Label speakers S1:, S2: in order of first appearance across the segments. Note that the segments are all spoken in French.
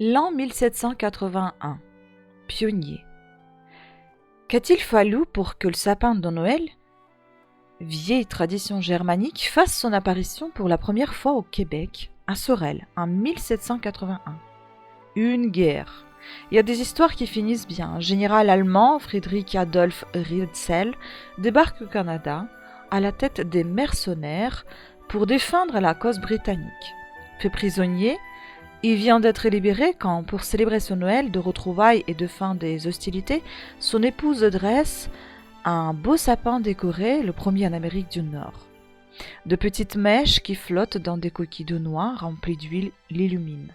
S1: L'an 1781. Pionnier. Qu'a-t-il fallu pour que le sapin de Noël, vieille tradition germanique, fasse son apparition pour la première fois au Québec, à Sorel, en 1781? Une guerre. Il y a des histoires qui finissent bien. Un général allemand, Friedrich Adolf Riedzel, débarque au Canada à la tête des mercenaires pour défendre la cause britannique. Fait prisonnier, il vient d'être libéré quand, pour célébrer son Noël de retrouvailles et de fin des hostilités, son épouse dresse un beau sapin décoré, le premier en Amérique du Nord. De petites mèches qui flottent dans des coquilles de noix remplies d'huile l'illuminent.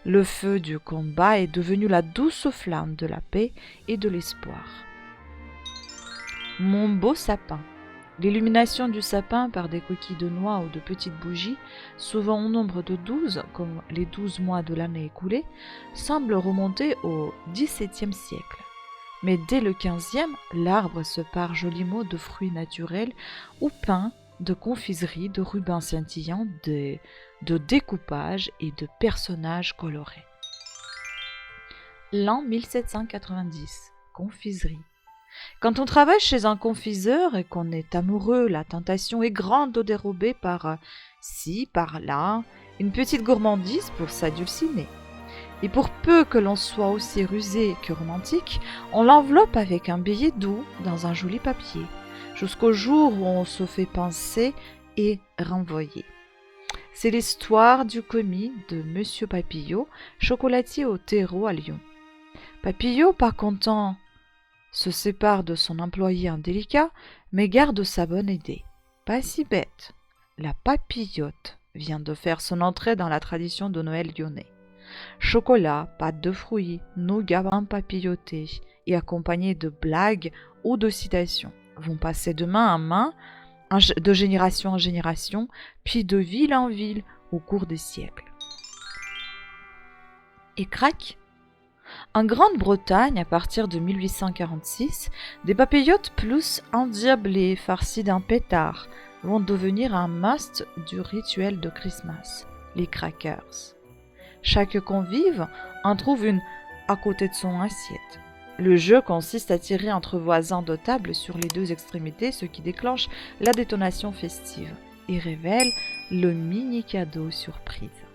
S1: Le feu du combat est devenu la douce flamme de la paix et de l'espoir. Mon beau sapin. L'illumination du sapin par des coquilles de noix ou de petites bougies, souvent au nombre de 12, comme les 12 mois de l'année écoulée, semble remonter au XVIIe siècle. Mais dès le XVe, l'arbre se pare joliment de fruits naturels ou peints de confiseries, de rubans scintillants, de découpages et de personnages colorés. L'an 1790. Confiserie. Quand on travaille chez un confiseur et qu'on est amoureux, la tentation est grande de dérober par ci, par là, une petite gourmandise pour s'adulciner. Et pour peu que l'on soit aussi rusé que romantique, on l'enveloppe avec un billet doux dans un joli papier, jusqu'au jour où on se fait pincer et renvoyer. C'est l'histoire du commis de Monsieur Papillot, chocolatier au terreau à Lyon. Papillot, pas content, se sépare de son employé indélicat, mais garde sa bonne idée. Pas si bête. La papillote vient de faire son entrée dans la tradition de Noël lyonnais. Chocolat, pâte de fruits, nougat empapilloté et accompagné de blagues ou de citations vont passer de main en main, de génération en génération, puis de ville en ville au cours des siècles. Et crac! En Grande-Bretagne, à partir de 1846, des papillotes plus endiablées, farcies d'un pétard, vont devenir un must du rituel de Christmas, les crackers. Chaque convive en trouve une à côté de son assiette. Le jeu consiste à tirer entre voisins de table sur les deux extrémités, ce qui déclenche la détonation festive et révèle le mini cadeau surprise.